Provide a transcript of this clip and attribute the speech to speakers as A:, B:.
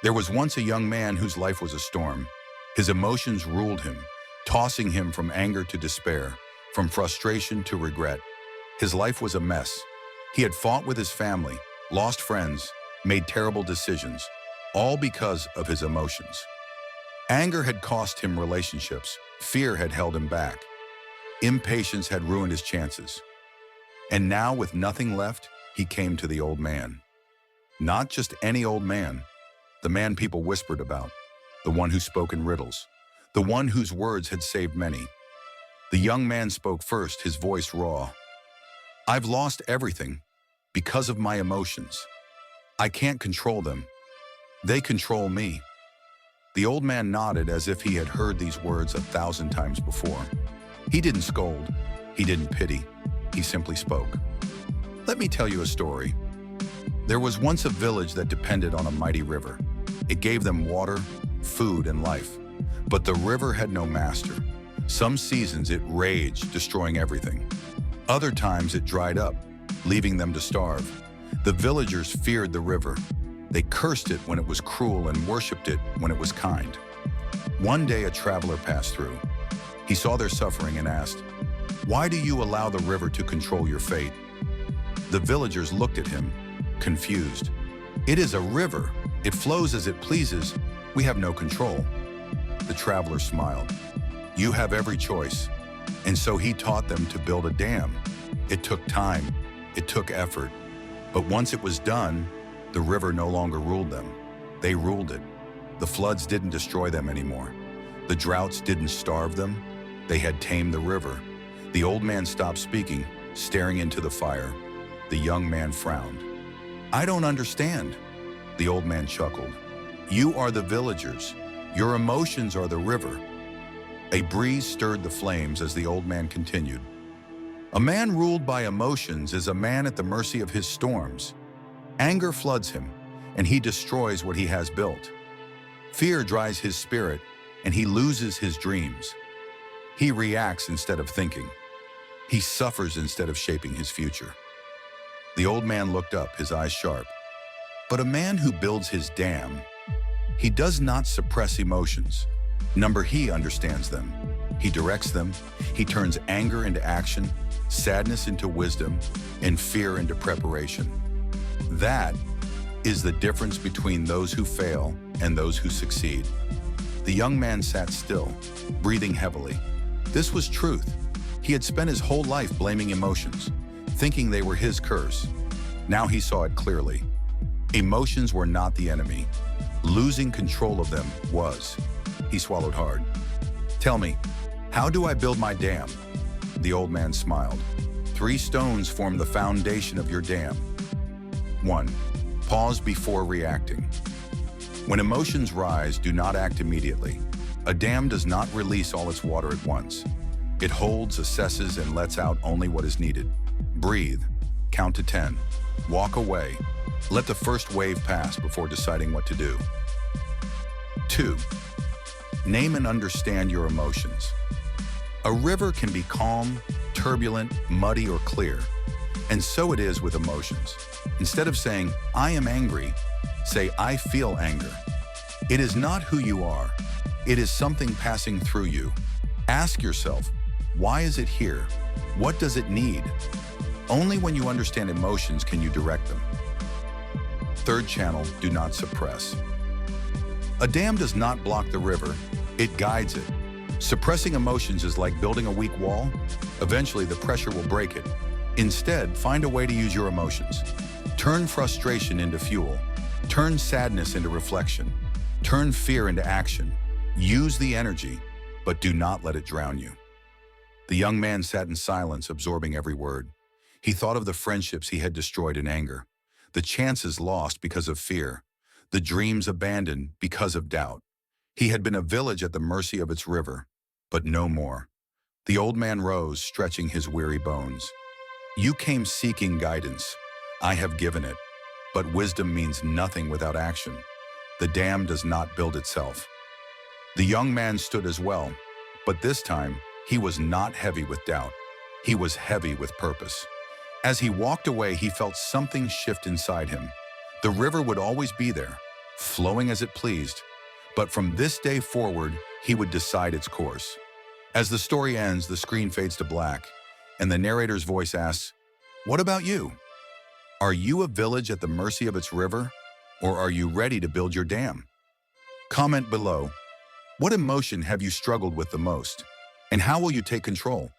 A: There was once a young man whose life was a storm. His emotions ruled him, tossing him from anger to despair, from frustration to regret. His life was a mess. He had fought with his family, lost friends, made terrible decisions, all because of his emotions. Anger had cost him relationships. Fear had held him back. Impatience had ruined his chances. And now, with nothing left, he came to the old man. Not just any old man, the man people whispered about, the one who spoke in riddles, the one whose words had saved many. The young man spoke first, his voice raw. "I've lost everything because of my emotions. I can't control them. They control me." The old man nodded as if he had heard these words 1,000 times before. He didn't scold. He didn't pity. He simply spoke. "Let me tell you a story. There was once a village that depended on a mighty river. It gave them water, food, and life. But the river had no master. Some seasons it raged, destroying everything. Other times it dried up, leaving them to starve. The villagers feared the river. They cursed it when it was cruel and worshipped it when it was kind. One day a traveler passed through. He saw their suffering and asked, "Why do you allow the river to control your fate?" The villagers looked at him, confused. "It is a river. It flows as it pleases. We have no control." The traveler smiled. "You have every choice." And so he taught them to build a dam. It took time. It took effort. But once it was done, the river no longer ruled them. They ruled it. The floods didn't destroy them anymore. The droughts didn't starve them. They had tamed the river. The old man stopped speaking, staring into the fire. The young man frowned. "I don't understand." The old man chuckled. "You are the villagers. Your emotions are the river." A breeze stirred the flames as the old man continued. "A man ruled by emotions is a man at the mercy of his storms. Anger floods him, and he destroys what he has built. Fear dries his spirit, and he loses his dreams. He reacts instead of thinking. He suffers instead of shaping his future." The old man looked up, his eyes sharp. "But a man who builds his dam, he does not suppress emotions. He understands them. He directs them. He turns anger into action, sadness into wisdom, and fear into preparation. That is the difference between those who fail and those who succeed." The young man sat still, breathing heavily. This was truth. He had spent his whole life blaming emotions, thinking they were his curse. Now he saw it clearly. Emotions were not the enemy. Losing control of them was. He swallowed hard. "Tell me, how do I build my dam?" The old man smiled. 3 stones form the foundation of your dam. 1. Pause before reacting. When emotions rise, do not act immediately. A dam does not release all its water at once. It holds, assesses, and lets out only what is needed. Breathe. Count to 10. Walk away. Let the first wave pass before deciding what to do. 2. Name and understand your emotions. A river can be calm, turbulent, muddy, or clear. And so it is with emotions. Instead of saying, "I am angry," say, "I feel anger." It is not who you are. It is something passing through you. Ask yourself, why is it here? What does it need? Only when you understand emotions can you direct them. 3rd channel, do not suppress. A dam does not block the river, it guides it. Suppressing emotions is like building a weak wall. Eventually, the pressure will break it. Instead, find a way to use your emotions. Turn frustration into fuel. Turn sadness into reflection. Turn fear into action. Use the energy, but do not let it drown you. The young man sat in silence, absorbing every word. He thought of the friendships he had destroyed in anger, the chances lost because of fear, the dreams abandoned because of doubt. He had been a village at the mercy of its river, but no more. The old man rose, stretching his weary bones. "You came seeking guidance. I have given it. But wisdom means nothing without action. The dam does not build itself." The young man stood as well, but this time he was not heavy with doubt. He was heavy with purpose. As he walked away, he felt something shift inside him. The river would always be there, flowing as it pleased. But from this day forward, he would decide its course. As the story ends, the screen fades to black, and the narrator's voice asks, "What about you? Are you a village at the mercy of its river, or are you ready to build your dam?" Comment below. What emotion have you struggled with the most? And how will you take control?